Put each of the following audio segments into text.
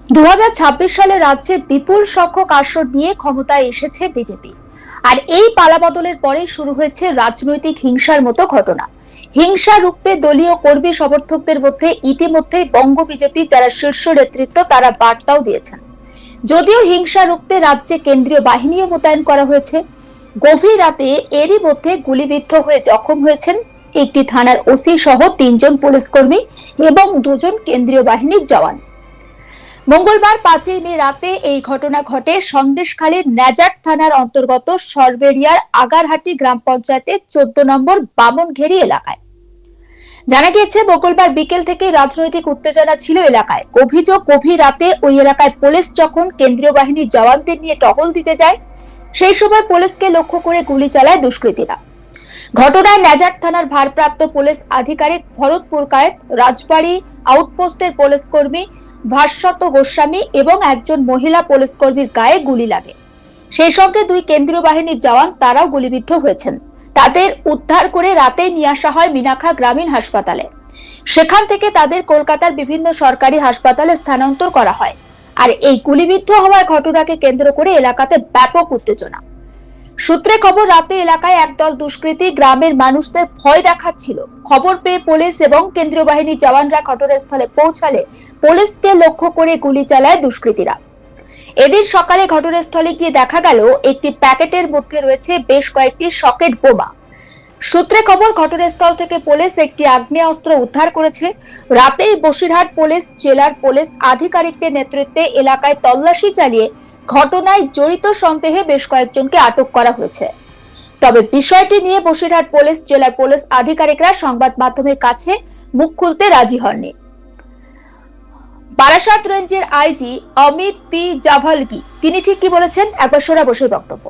2026 সালে রাজ্যে বিপুল সংখ্যক আসন নিয়ে ক্ষমতায় এসেছে বিজেপি। আর এই পালাবদলের পরে শুরু হয়েছে রাজনৈতিক হিংসার মতো ঘটনা। হিংসা রুখতে দলীয় কর্মী সমর্থকদের মধ্যে ইতিমধ্যেই বঙ্গ বিজেপি যারা শীর্ষ নেতৃত্ব তারা বার্তাও দিয়েছেন। যদিও হিংসা রুখতে রাজ্যে কেন্দ্রীয় বাহিনীও মোতায়েন করা হয়েছে, গভীর রাতে এরই মধ্যে গুলিবিদ্ধ হয়ে জখম হয়েছেন একটি থানার ওসি সহ 3 জন পুলিশ কর্মী এবং 2 জন কেন্দ্রীয় বাহিনীর জওয়ান। মঙ্গলবার 5 মে রাতে এই ঘটনা ঘটে সন্দেশখালীর ন্যাজাট থানার অন্তর্গত সরবেরিয়ার আগারহাটি গ্রাম পঞ্চায়েতের 14 নম্বর বামনঘেরি এলাকায়। জানা গিয়েছে মঙ্গলবার বিকেল থেকে রাজনৈতিক উত্তেজনা ছিল এলাকায়। অভিযোগ, গভীর রাতে ওই এলাকায় পুলিশ যখন কেন্দ্রীয় বাহিনীর জওয়ানদের নিয়ে টহল দিতে যায়, সেই সময় পুলিশকে লক্ষ্য করে গুলি চালায় দুষ্কৃতীরা। ঘটনায় ন্যাজাট থানার ভারপ্রাপ্ত পুলিশ আধিকারিক ভরতপুর কায়েত, রাজবাড়ী আউটপোস্টের পুলিশ কর্মী ভাস্বত গোস্বামী এবং একজন মহিলা পুলিশ কর্মীর গায়ে গুলি লাগে। সেই সঙ্গে 2 কেন্দ্রীয় বাহিনীর জওয়ান তারাও গুলিবিদ্ধ হয়েছেন। তাদের উদ্ধার করে রাতে নিয়ে আসা হয় মিনাখা গ্রামীণ হাসপাতালে। সেখান থেকে তাদের কলকাতার বিভিন্ন সরকারি হাসপাতালে স্থানান্তর করা হয়। আর এই গুলিবিদ্ধ হওয়ার ঘটনাকে কেন্দ্র করে এলাকাতে ব্যাপক উত্তেজনা। সূত্রে খবর, রাতে এলাকায় একদল দুষ্কৃতী গ্রামের মানুষদের ভয় দেখাচ্ছিল। খবর পেয়ে পুলিশ এবং কেন্দ্রীয় বাহিনীর জওয়ানরা ঘটনাস্থলে পৌঁছালে পুলিশকে লক্ষ্য করে গুলি চালায় দুষ্কৃতীরা। এদিন সকালে ঘটনাস্থলে গিয়ে দেখা গেল একটি প্যাকেটের মধ্যে রয়েছে বেশ কয়েকটি সকেট বোমা। সূত্রে খবর, ঘটনাস্থল থেকে পুলিশ একটি আগ্নেয়াস্ত্র উদ্ধার করেছে। রাতেই বসিরহাট পুলিশ জেলার পুলিশ আধিকারিকদের নেতৃত্বে এলাকায় তল্লাশি চালিয়ে ঘটনায় জড়িত সন্দেহে বেশ কয়েকজনকে আটক করা হয়েছে। তবে বিষয়টি নিয়ে বসিরহাট পুলিশ জেলার পুলিশ আধিকারিকরা সংবাদ মাধ্যমের কাছে মুখ খুলতে রাজি হননি। বারাসাত রেঞ্জের আইজি অমিত পি জাভালকি তিনি ঠিক কি বলেছেন, একবার শোনাবো সেই বক্তব্য।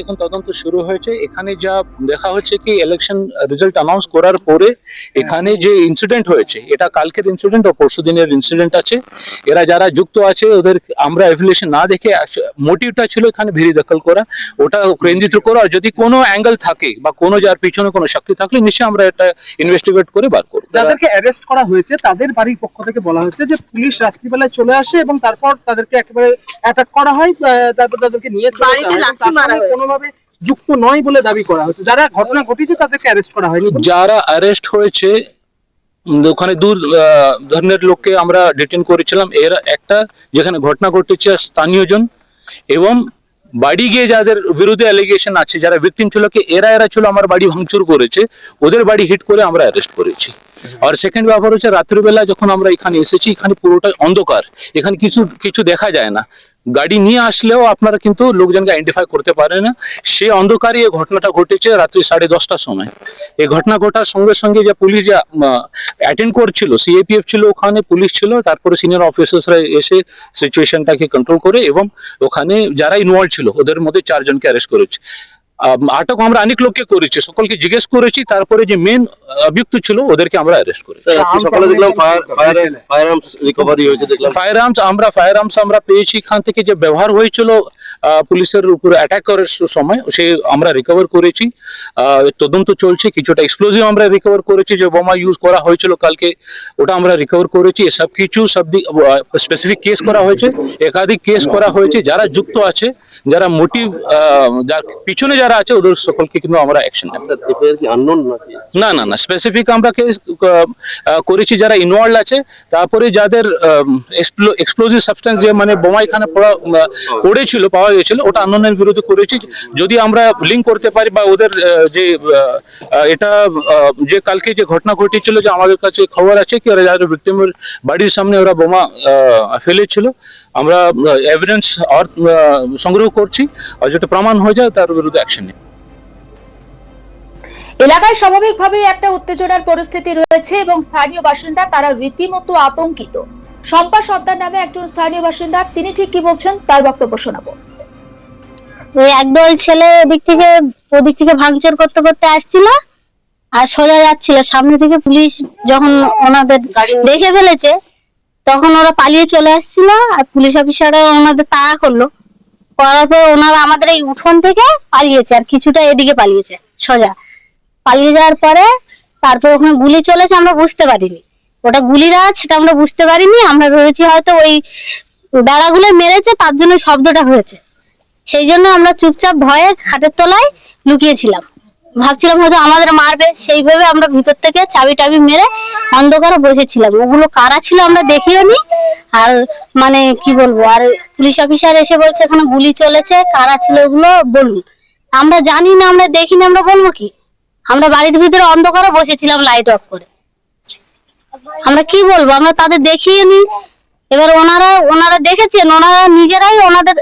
এখন তদন্ত শুরু হয়েছে। এখানে যা দেখা হচ্ছে কি ইলেকশন রেজাল্ট অ্যানাউন্স করার পরে এখানে যে ইনসিডেন্ট হয়েছে, এটা কালকের ইনসিডেন্ট ও পরশু দিনের ইনসিডেন্ট আছে। এরা যারা যুক্ত আছে ওদের আমরা এফিলিয়েশন না দেখে মোটিভটা ছিল এখানে ভিড়ি দখল করা, ওটা কেন্দ্রিত করা। আর যদি কোনো অ্যাঙ্গেল থাকে বা কোনো যার পিছনে কোনো শক্তি থাকলে নিশ্চয়ই আমরা এটা ইনভেস্টিগেট করে বার করব। যাদেরকে অ্যারেস্ট করা হয়েছে তাদের বাড়ির পক্ষ থেকে বলা হচ্ছে যে পুলিশ রাত্রিবেলায় চলে আসে এবং তারপর তাদেরকে একেবারে অ্যাটাক করা হয়, তারপর তাদেরকে নিয়ে চলে যাওয়া হয়। কোনোভাবে যুক্ত নয় বলে দাবি করা হচ্ছে। যারা ঘটনা ঘটিয়েছে তাদেরকে অ্যারেস্ট করা হয়নি। যারা অ্যারেস্ট হয়েছে ওখানে 2 ধরনের লোককে আমরা ডিটেইন করেছিলাম। এর একটা যেখানে ঘটনা ঘটেছে স্থানীয় জন, এবং বাড়ি গিয়ে যাদের বিরুদ্ধে অ্যালিগেশন আছে যারা ভিকটিম ছিল কি এরা ছিল আমার বাড়ি ভাঙচুর করেছে, ওদের বাড়ি হিট করে আমরা অ্যারেস্ট করেছি। আর সেকেন্ড ব্যাপার হচ্ছে রাত্রিবেলা যখন আমরা এখানে এসেছি, এখানে পুরোটা অন্ধকার, এখানে কিছু দেখা যায় না। গাড়ি নিয়ে আসলেও আপনারা কিন্তু লোকজনকে আইডেন্টিফাই করতে পারে না। সে অন্ধকারে এই ঘটনাটা ঘটেছে রাত্রি 10:30টার সময়। এই ঘটনা ঘটার সঙ্গে সঙ্গে যে পুলিশ যা অ্যাটেন্ড করছিল, সিএপিএফ ছিল ওখানে, পুলিশ ছিল, তারপরে সিনিয়র অফিসার্সরা এসে সিচুয়েশনটাকে কন্ট্রোল করে এবং ওখানে যারা ইনভলভ ছিল ওদের মধ্যে 4 জনকে অ্যারেস্ট করেছে। আটক আমরা অনেক লোককে করেছি, সকলকে জিজ্ঞেস করেছি, তারপরে যে মেন অভিযুক্ত ছিল ওদেরকে আমরা অ্যারেস্ট করেছি। সকালে দেখলাম ফায়ারআর্মস রিকভারি হয়েছে, দেখলাম ফায়ারআর্মস আমরা পেয়েছি। এখান থেকে যে ব্যবহার হয়েছিল পুলিশের উপর অ্যাটাক করার সময় সে আমরা রিকভার করেছি। তদন্ত চলছে। কিছুটা এক্সপ্লোজিভ আমরা রিকভার করেছি, যে বোমা ইউজ করা হয়েছিল কালকে ওটা আমরা রিকভার করেছি। সব কিছু স্পেসিফিক কেস করা হয়েছে, একাধিক কেস করা হয়েছে। যারা যুক্ত আছে, যারা মোটিভ, যার পিছনে যারা আছে ওদের সকলকে কিন্তু আমরা অ্যাকশন নেব। না স্পেসিফিক আমরা কেস করেছি যারা ইনভলভ আছে। তারপরে যাদের এক্সপ্লোজিভ সাবস্টেন্স যে মানে বোমা এখানে পড়েছিল পাওয়া গেছিল ওটা আননোনের বিরুদ্ধে করেছি। যদি আমরা লিঙ্ক করতে পারি বা ওদের যে এটা যে কালকে যে ঘটনা ঘটেছিল, যে আমাদের কাছে খবর আছে কি ওরা যাদের ভিকটিমের বাড়ির সামনে ওরা বোমা ফেলেছিল, আমরা এভিডেন্স সংগ্রহ করছি। আর যেটা প্রমাণ হয়ে যায় তার বিরুদ্ধে অ্যাকশন নেব। এলাকায় স্বাভাবিকভাবেই একটা উত্তেজনার পরিস্থিতি রয়েছে এবং স্থানীয় বাসিন্দা তারা রীতিমতো আতঙ্কিত। শম্পা সর্দার নামে একজন স্থানীয় বাসিন্দা, তিনি ঠিক কি বলছেন তার বক্তব্য শোনাবো। ওই একদল ছেলে ওদিক থেকে ভাঙচুর করতে করতে আসছিল আর সোজা যাচ্ছিল। সামনে থেকে পুলিশ যখন ওনাদের দেখে ফেলেছে তখন ওরা পালিয়ে চলে আসছিল আর পুলিশ অফিসাররা ওনাদের তাড়া করলো। করার পর ওনারা আমাদের এই উঠোন থেকে পালিয়েছে আর কিছুটা এদিকে পালিয়েছে। সোজা পালিয়ে যাওয়ার পরে তারপর ওখানে গুলি চলেছে, আমরা বুঝতে পারিনি ওটা গুলির আওয়াজ, সেটা আমরা বুঝতে পারিনি। আমরা ভেবেছি হয়তো ওই বেড়াগুলো মেরেছে, তার জন্য শব্দটা হয়েছে। সেই জন্য আমরা চুপচাপ ভয়ে খাটের তলায় লুকিয়েছিলাম, ভাবছিলাম হয়তো আমাদের মারবে। সেই ভেবে আমরা ভিতর থেকে চাবি টাবি মেরে অন্ধকারে বসেছিলাম। ওগুলো কারা ছিল আমরা দেখিও নি। আর মানে কি বলবো, আর পুলিশ অফিসার এসে বলছে এখানে গুলি চলেছে, কারা ছিল ওগুলো বলুন। আমরা জানি না, আমরা দেখিনি, আমরা বলবো কি? আমরা বাড়ির ভিতরে অন্ধকারে বসেছিলাম লাইট অফ করে, আমরা কি বলবো? আমরা তাদের দেখিও নি। এবার ওনারা দেখেছেন, ওনারা নিজেরাই ওনাদের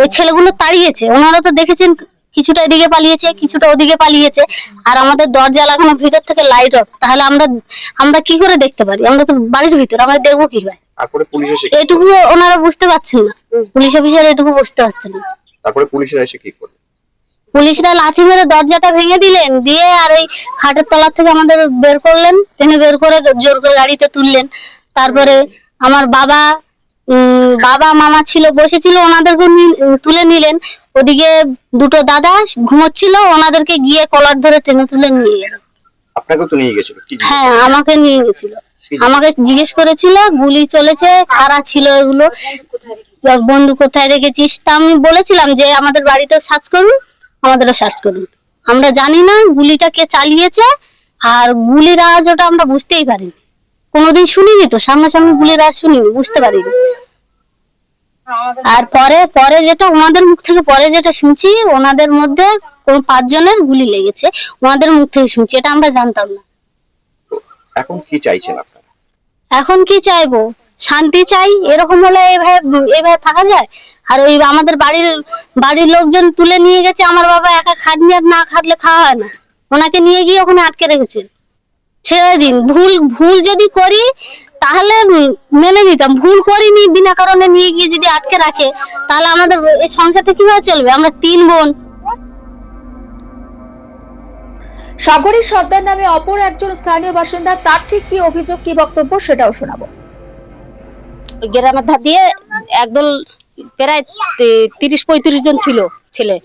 ওই ছেলেগুলো তাড়িয়েছে। ওনারা তো দেখেছেন কিছুটা এদিকে পালিয়েছে, কিছুটা ওদিকে পালিয়েছে, আর আমাদের দরজা লাগানো, ভিতর থেকে লাইট অফ। তাহলে আমরা কি করে দেখতে পারি? আমরা তো বাড়ির ভিতর, আমরা দেখবো কি হয়? তারপরে পুলিশ এসে এটুকু ওনারা বুঝতে পারছেন না, পুলিশ অফিসার এটুকু বুঝতে পারছেন না। তারপরে পুলিশরা এসে কি করলো? পুলিশরা লাথি মেরে দরজাটা ভেঙে দিলেন, দিয়ে আর ওই খাটের তলা থেকে আমাদের বের করলেন, টেনে বের করে জোর করে গাড়িতে তুললেন। তারপরে আমার বাবা মামা ছিল, বসেছিল, ওনাদেরকে তুলে নিলেন। ওদিকে দুটো দাদা ঘুমোচ্ছিল, ওনাদেরকে গিয়ে কলার ধরে টেনে তুলে নিয়ে গেল। আপনাকে তো নিয়ে গেছিল? হ্যাঁ, আমাকে নিয়ে গেছিল। আমাকে জিজ্ঞেস করেছিল গুলি চলেছে, কারা ছিল এগুলো, বন্ধু কোথায় রেখেছিস। তা আমি বলেছিলাম যে আমাদের বাড়িটাও সার্চ করুন, আমাদেরও সার্চ করুন। আমরা জানি না গুলিটা কে চালিয়েছে, আর গুলির আওয়াজ ওটা আমরা বুঝতেই পারিনি, কোনোদিন শুনিনি তো, সামনাসামনি গুলির আওয়াজ শুনিনি, বুঝতে পারিনি। আর পরে যেটা ওনাদের মুখ থেকে পরে যেটা শুনছি, ওনাদের মধ্যে কোন 5 জনের গুলি লেগেছে, ওনাদের মুখ থেকে শুনছি, এটা আমরা জানতাম না। এখন কি চাইছেন আপনারা? এখন কি চাইবো? শান্তি চাই। এরকম হলে এইভাবে থাকা যায়? আর ওই আমাদের বাড়ির লোকজন তুলে নিয়ে গেছে, আমার বাবা একা খাটনি, আর না খাটলে খাওয়া হয় না। ওনাকে নিয়ে গিয়ে ওখানে আটকে রেখেছেন। ছেড়ে দিন, ভুল যদি করি তাহলে মেনে নিতাম, ভুল করিনি, বিনা কারণে নিয়ে গিয়ে যদি আটকে রাখে, তাহলে আমাদের এই সংসারটা কিভাবে চলবে? আমরা 3 বোন। সাগরী সর্দার নামে অপর একজন স্থানীয় বাসিন্দা, তার ঠিক কি অভিযোগ, কি বক্তব্য, সেটাও শোনাবো। গ্রামের ধার দিয়ে একদল প্রায় 30-35 জন ছিল ছেলে।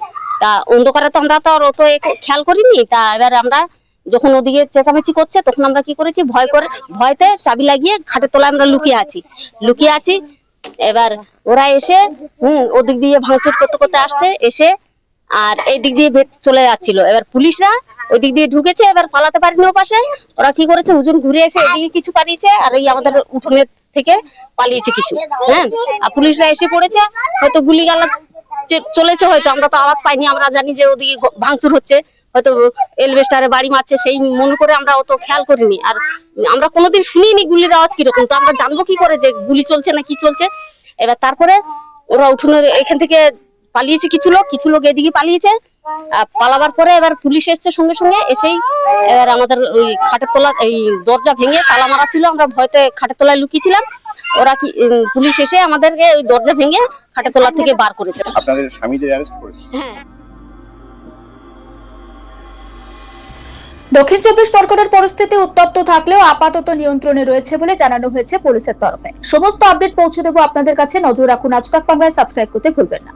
তা অন্ধকারে তো আমরা তো আর অত খেয়াল করিনি। তা এবার আমরা যখন ওদিকে চেঁচামেচি করছে, তখন আমরা কি করেছি, ভয়তে চাবি লাগিয়ে খাটের তলায় আমরা লুকিয়ে আছি। এবার ওরা এসে ওদিক দিয়ে ভাঙচুর করতে করতে আসছে, এসে আর এই দিক দিয়ে চলে যাচ্ছিল। এবার পুলিশরা ওই দিক দিয়ে ঢুকেছে, এবার পালাতে পারিনি। ও পাশে ওরা কি করেছে, হুজুর ঘুরে এসে এদিকে কিছু পালিয়েছে, আর এই আমাদের উঠোনের থেকে পালিয়েছে কিছু। হ্যাঁ, আর পুলিশরা এসে পড়েছে, হয়তো গুলি গালা চলেছে, হয়তো আমরা তো আওয়াজ পাইনি। আমরা জানি যে ওদিকে ভাঙচুর হচ্ছে, হয়তো এলবেস্টারে বাড়ি মারছে, সেই মনে করে আমরা অত খেয়াল করিনি। আর আমরা কোনোদিন শুনিনি গুলির আওয়াজ কিরকম, তো আমরা জানবো কি করে যে গুলি চলছে না কি চলছে। এবার তারপরে ওরা উঠোনের এখান থেকে পালিয়েছে, কিছু লোক এদিকে পালিয়েছে। পালাবার পরে এবার পুলিশ এসছে সঙ্গে সঙ্গে, এসেই এবার আমাদের ওই খাটের তলা, এই দরজা ভেঙে তালা মারা ছিল, আমরা ভয়তে খাটের তলায় লুকিয়েছিলাম। ওরা কি পুলিশ এসে আমাদেরকে ওই দরজা ভেঙে খাটের তলা থেকে বার করেছে। আপনাদের স্বামীদের অ্যারেস্ট করেছে? হ্যাঁ। দক্ষিণ 24 পরগনার পরিস্থিতি উত্তপ্ত থাকলেও আপাতত নিয়ন্ত্রণে রয়েছে বলে জানানো হয়েছে পুলিশের তরফে। সমস্ত আপডেট পৌঁছে দেবো আপনাদের কাছে, নজর রাখুন আজ তাক বাংলায়, সাবস্ক্রাইব করতে ভুলবেন না।